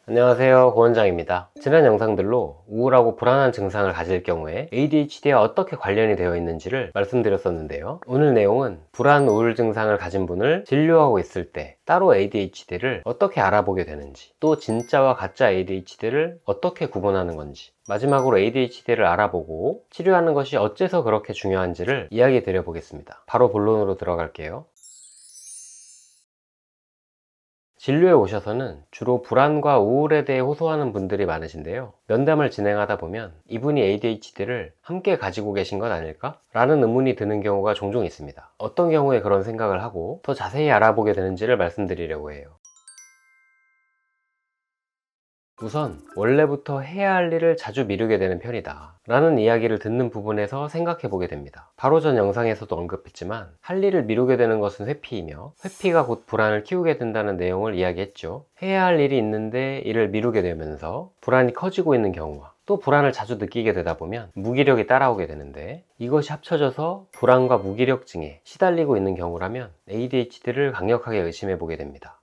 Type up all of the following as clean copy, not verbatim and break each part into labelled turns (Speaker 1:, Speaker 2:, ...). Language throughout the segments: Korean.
Speaker 1: 안녕하세요, 고원장입니다. 지난 영상들로 우울하고 불안한 증상을 가질 경우에 ADHD와 어떻게 관련이 되어 있는지를 말씀드렸었는데요. 오늘 내용은 불안 우울 증상을 가진 분을 진료하고 있을 때 따로 ADHD를 어떻게 알아보게 되는지, 또 진짜와 가짜 ADHD를 어떻게 구분하는 건지, 마지막으로 ADHD를 알아보고 치료하는 것이 어째서 그렇게 중요한지를 이야기 드려보겠습니다. 바로 본론으로 들어갈게요. 진료에 오셔서는 주로 불안과 우울에 대해 호소하는 분들이 많으신데요. 면담을 진행하다 보면 이분이 ADHD를 함께 가지고 계신 건 아닐까? 라는 의문이 드는 경우가 종종 있습니다. 어떤 경우에 그런 생각을 하고 더 자세히 알아보게 되는지를 말씀드리려고 해요. 우선 원래부터 해야 할 일을 자주 미루게 되는 편이다 라는 이야기를 듣는 부분에서 생각해 보게 됩니다. 바로 전 영상에서도 언급했지만 할 일을 미루게 되는 것은 회피이며 회피가 곧 불안을 키우게 된다는 내용을 이야기했죠. 해야 할 일이 있는데 이를 미루게 되면서 불안이 커지고 있는 경우와 또 불안을 자주 느끼게 되다 보면 무기력이 따라오게 되는데, 이것이 합쳐져서 불안과 무기력증에 시달리고 있는 경우라면 ADHD를 강력하게 의심해 보게 됩니다.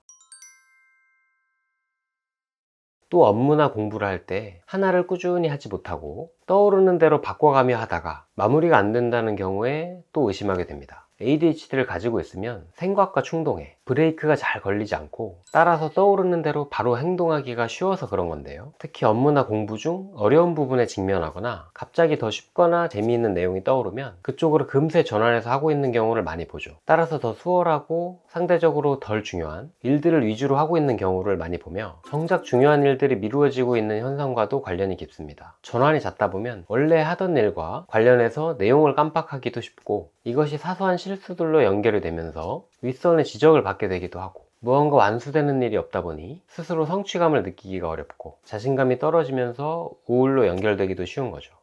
Speaker 1: 또 업무나 공부를 할 때 하나를 꾸준히 하지 못하고 떠오르는 대로 바꿔가며 하다가 마무리가 안 된다는 경우에 또 의심하게 됩니다. ADHD를 가지고 있으면 생각과 충동에 브레이크가 잘 걸리지 않고 따라서 떠오르는 대로 바로 행동하기가 쉬워서 그런 건데요. 특히 업무나 공부 중 어려운 부분에 직면하거나 갑자기 더 쉽거나 재미있는 내용이 떠오르면 그쪽으로 금세 전환해서 하고 있는 경우를 많이 보죠. 따라서 더 수월하고 상대적으로 덜 중요한 일들을 위주로 하고 있는 경우를 많이 보며 정작 중요한 일들이 미루어지고 있는 현상과도 관련이 깊습니다. 전환이 잦다 보면 원래 하던 일과 관련해서 내용을 깜빡하기도 쉽고, 이것이 사소한 실수들로 연결이 되면서 윗선의 지적을 받게 되기도 하고, 무언가 완수되는 일이 없다 보니 스스로 성취감을 느끼기가 어렵고 자신감이 떨어지면서 우울로 연결되기도 쉬운 거죠.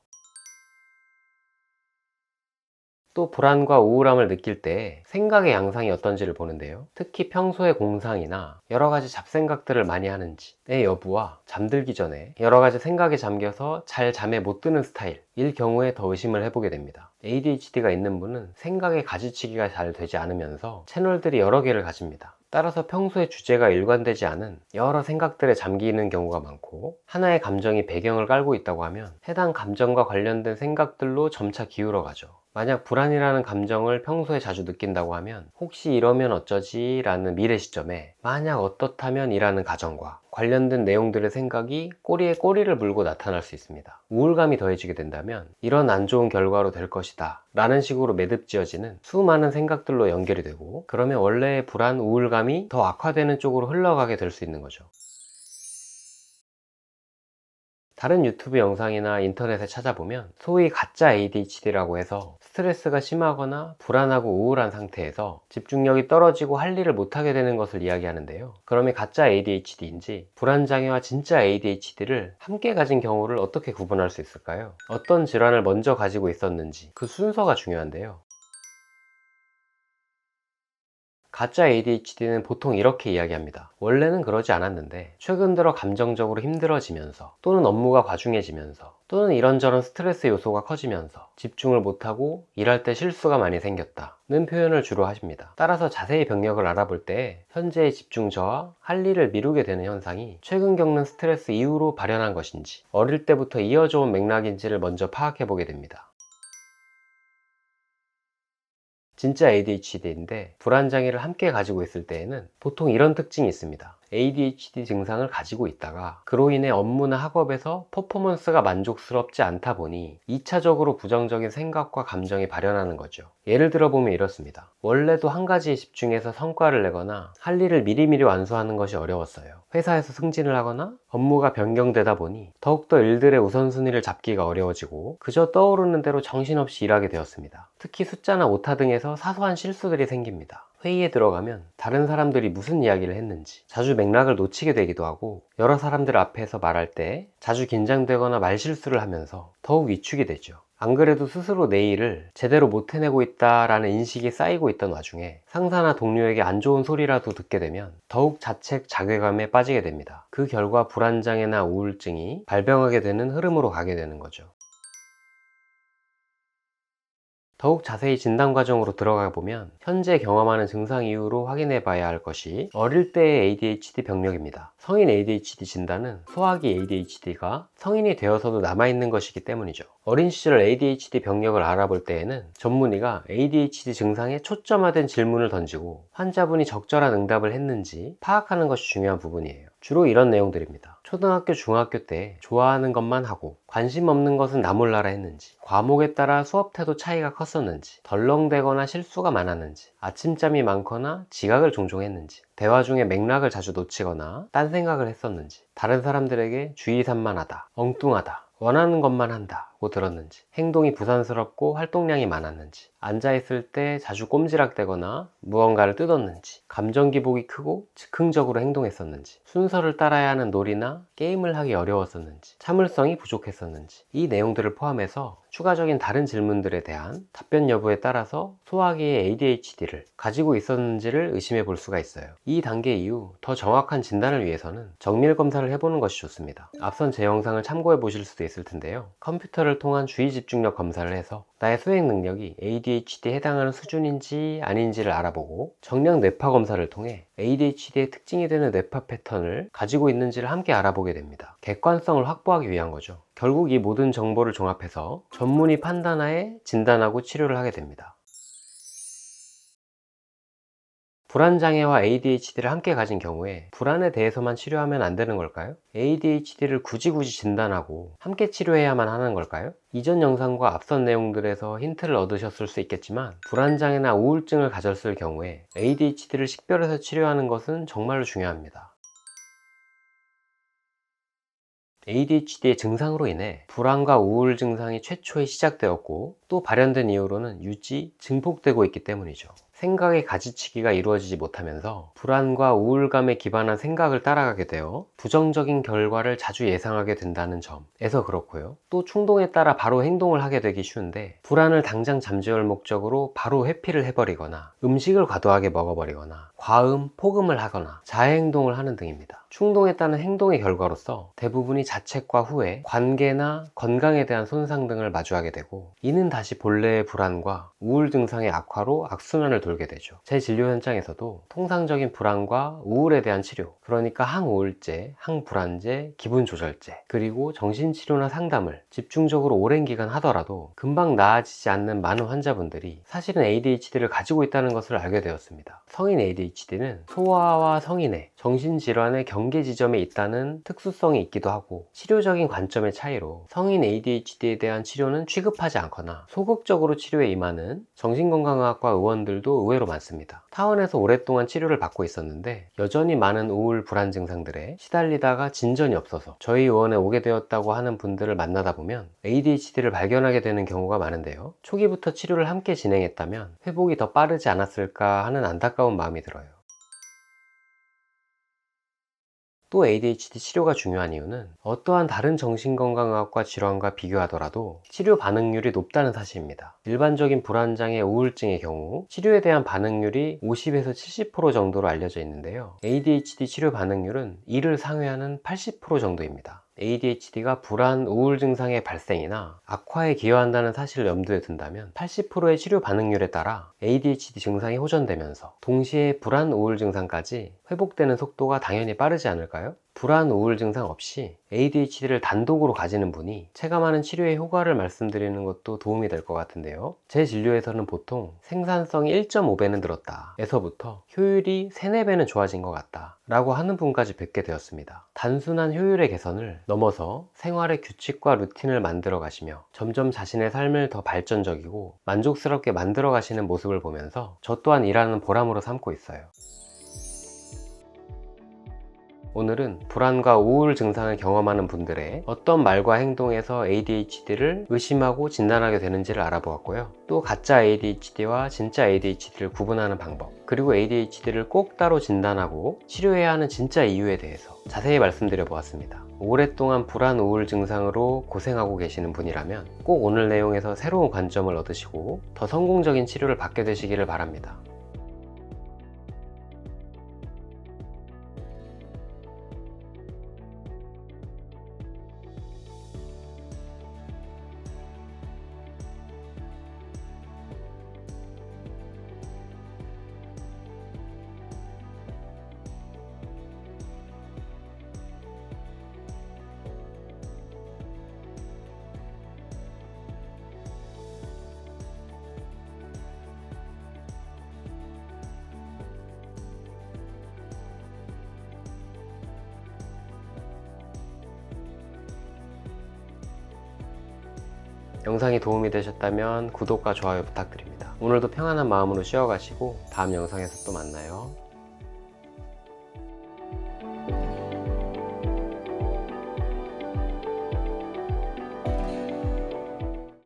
Speaker 1: 또 불안과 우울함을 느낄 때 생각의 양상이 어떤지를 보는데요. 특히 평소에 공상이나 여러 가지 잡생각들을 많이 하는지의 여부와 잠들기 전에 여러 가지 생각에 잠겨서 잘 잠에 못 드는 스타일일 경우에 더 의심을 해보게 됩니다. ADHD가 있는 분은 생각의 가지치기가 잘 되지 않으면서 채널들이 여러 개를 가집니다. 따라서 평소에 주제가 일관되지 않은 여러 생각들에 잠기는 경우가 많고, 하나의 감정이 배경을 깔고 있다고 하면 해당 감정과 관련된 생각들로 점차 기울어 가죠. 만약 불안이라는 감정을 평소에 자주 느낀다고 하면 혹시 이러면 어쩌지? 라는 미래 시점에 만약 어떻다면 이라는 가정과 관련된 내용들의 생각이 꼬리에 꼬리를 물고 나타날 수 있습니다. 우울감이 더해지게 된다면 이런 안 좋은 결과로 될 것이다 라는 식으로 매듭지어지는 수많은 생각들로 연결이 되고, 그러면 원래의 불안, 우울감이 더 악화되는 쪽으로 흘러가게 될 수 있는 거죠. 다른 유튜브 영상이나 인터넷에 찾아보면 소위 가짜 ADHD라고 해서 스트레스가 심하거나 불안하고 우울한 상태에서 집중력이 떨어지고 할 일을 못하게 되는 것을 이야기하는데요. 그러면 가짜 ADHD인지 불안장애와 진짜 ADHD를 함께 가진 경우를 어떻게 구분할 수 있을까요? 어떤 질환을 먼저 가지고 있었는지 그 순서가 중요한데요. 가짜 ADHD는 보통 이렇게 이야기합니다. 원래는 그러지 않았는데 최근 들어 감정적으로 힘들어지면서, 또는 업무가 과중해지면서, 또는 이런저런 스트레스 요소가 커지면서 집중을 못하고 일할 때 실수가 많이 생겼다는 표현을 주로 하십니다. 따라서 자세히 병력을 알아볼 때 현재의 집중 저하, 할 일을 미루게 되는 현상이 최근 겪는 스트레스 이후로 발현한 것인지 어릴 때부터 이어져 온 맥락인지를 먼저 파악해 보게 됩니다. 진짜 ADHD인데 불안장애를 함께 가지고 있을 때에는 보통 이런 특징이 있습니다. ADHD 증상을 가지고 있다가 그로 인해 업무나 학업에서 퍼포먼스가 만족스럽지 않다 보니 2차적으로 부정적인 생각과 감정이 발현하는 거죠. 예를 들어 보면 이렇습니다. 원래도 한 가지에 집중해서 성과를 내거나 할 일을 미리미리 완수하는 것이 어려웠어요. 회사에서 승진을 하거나 업무가 변경되다 보니 더욱더 일들의 우선순위를 잡기가 어려워지고 그저 떠오르는 대로 정신없이 일하게 되었습니다. 특히 숫자나 오타 등에서 사소한 실수들이 생깁니다. 회의에 들어가면 다른 사람들이 무슨 이야기를 했는지 자주 맥락을 놓치게 되기도 하고, 여러 사람들 앞에서 말할 때 자주 긴장되거나 말실수를 하면서 더욱 위축이 되죠. 안 그래도 스스로 내 일을 제대로 못 해내고 있다라는 인식이 쌓이고 있던 와중에 상사나 동료에게 안 좋은 소리라도 듣게 되면 더욱 자책, 자괴감에 빠지게 됩니다. 그 결과 불안장애나 우울증이 발병하게 되는 흐름으로 가게 되는 거죠. 더욱 자세히 진단 과정으로 들어가 보면 현재 경험하는 증상 이유로 확인해 봐야 할 것이 어릴 때의 ADHD 병력입니다. 성인 ADHD 진단은 소화기 ADHD가 성인이 되어서도 남아있는 것이기 때문이죠. 어린 시절 ADHD 병력을 알아볼 때에는 전문의가 ADHD 증상에 초점화된 질문을 던지고 환자분이 적절한 응답을 했는지 파악하는 것이 중요한 부분이에요. 주로 이런 내용들입니다. 초등학교, 중학교 때 좋아하는 것만 하고 관심 없는 것은 나 몰라라 했는지, 과목에 따라 수업 태도 차이가 컸었는지, 덜렁대거나 실수가 많았는지, 아침잠이 많거나 지각을 종종 했는지, 대화 중에 맥락을 자주 놓치거나 딴 생각을 했었는지, 다른 사람들에게 주의 산만하다, 엉뚱하다, 원하는 것만 한다고 들었는지, 행동이 부산스럽고 활동량이 많았는지, 앉아있을 때 자주 꼼지락대거나 무언가를 뜯었는지, 감정 기복이 크고 즉흥적으로 행동했었는지, 순서를 따라야 하는 놀이나 게임을 하기 어려웠었는지, 참을성이 부족했었는지, 이 내용들을 포함해서 추가적인 다른 질문들에 대한 답변 여부에 따라서 소화기의 ADHD를 가지고 있었는지를 의심해 볼 수가 있어요. 이 단계 이후 더 정확한 진단을 위해서는 정밀 검사를 해보는 것이 좋습니다. 앞선 제 영상을 참고해 보실 수도 있을 텐데요. 컴퓨터를 통한 주의 집중력 검사를 해서 나의 수행 능력이 ADHD에 해당하는 수준인지 아닌지를 알아보고 정량 뇌파 검사를 통해 ADHD의 특징이 되는 뇌파 패턴을 가지고 있는지를 함께 알아보게 됩니다. 객관성을 확보하기 위한 거죠. 결국 이 모든 정보를 종합해서 전문의 판단하에 진단하고 치료를 하게 됩니다. 불안장애와 ADHD를 함께 가진 경우에 불안에 대해서만 치료하면 안 되는 걸까요? ADHD를 굳이 진단하고 함께 치료해야만 하는 걸까요? 이전 영상과 앞선 내용들에서 힌트를 얻으셨을 수 있겠지만 불안장애나 우울증을 가졌을 경우에 ADHD를 식별해서 치료하는 것은 정말로 중요합니다. ADHD의 증상으로 인해 불안과 우울 증상이 최초에 시작되었고 또 발현된 이후로는 유지, 증폭되고 있기 때문이죠. 생각의 가지치기가 이루어지지 못하면서 불안과 우울감에 기반한 생각을 따라가게 되어 부정적인 결과를 자주 예상하게 된다는 점에서 그렇고요. 또 충동에 따라 바로 행동을 하게 되기 쉬운데 불안을 당장 잠재울 목적으로 바로 회피를 해버리거나 음식을 과도하게 먹어버리거나 과음, 폭음을 하거나 자해행동을 하는 등입니다. 충동에 따른 행동의 결과로서 대부분이 자책과 후회, 관계나 건강에 대한 손상 등을 마주하게 되고 이는 다시 본래의 불안과 우울 증상의 악화로 악순환을 돌게 되죠. 제 진료 현장에서도 통상적인 불안과 우울에 대한 치료, 그러니까 항우울제, 항불안제, 기분조절제, 그리고 정신치료나 상담을 집중적으로 오랜 기간 하더라도 금방 나아지지 않는 많은 환자분들이 사실은 ADHD를 가지고 있다는 것을 알게 되었습니다. 성인 ADHD는 소아와 성인의 정신질환의 경계 지점에 있다는 특수성이 있기도 하고 치료적인 관점의 차이로 성인 ADHD에 대한 치료는 취급하지 않거나 소극적으로 치료에 임하는 정신건강의학과 의원들도 의외로 많습니다. 타원에서 오랫동안 치료를 받고 있었는데 여전히 많은 우울, 불안 증상들에 시달리다가 진전이 없어서 저희 의원에 오게 되었다고 하는 분들을 만나다 보면 ADHD를 발견하게 되는 경우가 많은데요. 초기부터 치료를 함께 진행했다면 회복이 더 빠르지 않았을까 하는 안타까운 마음이 들어요. 또 ADHD 치료가 중요한 이유는 어떠한 다른 정신건강의학과 질환과 비교하더라도 치료 반응률이 높다는 사실입니다. 일반적인 불안장애, 우울증의 경우 치료에 대한 반응률이 50에서 70% 정도로 알려져 있는데요. ADHD 치료 반응률은 이를 상회하는 80% 정도입니다. ADHD가 불안, 우울 증상의 발생이나 악화에 기여한다는 사실을 염두에 둔다면 80%의 치료 반응률에 따라 ADHD 증상이 호전되면서 동시에 불안, 우울 증상까지 회복되는 속도가 당연히 빠르지 않을까요? 불안, 우울 증상 없이 ADHD를 단독으로 가지는 분이 체감하는 치료의 효과를 말씀드리는 것도 도움이 될 것 같은데요. 제 진료에서는 보통 생산성이 1.5배는 늘었다 에서부터 효율이 3, 4배는 좋아진 것 같다 라고 하는 분까지 뵙게 되었습니다. 단순한 효율의 개선을 넘어서 생활의 규칙과 루틴을 만들어 가시며 점점 자신의 삶을 더 발전적이고 만족스럽게 만들어 가시는 모습을 보면서 저 또한 일하는 보람으로 삼고 있어요. 오늘은 불안과 우울 증상을 경험하는 분들의 어떤 말과 행동에서 ADHD를 의심하고 진단하게 되는지를 알아보았고요. 또 가짜 ADHD와 진짜 ADHD를 구분하는 방법, 그리고 ADHD를 꼭 따로 진단하고 치료해야 하는 진짜 이유에 대해서 자세히 말씀드려 보았습니다. 오랫동안 불안, 우울 증상으로 고생하고 계시는 분이라면 꼭 오늘 내용에서 새로운 관점을 얻으시고 더 성공적인 치료를 받게 되시기를 바랍니다. 영상이 도움이 되셨다면 구독과 좋아요 부탁드립니다. 오늘도 평안한 마음으로 쉬어가시고 다음 영상에서 또 만나요.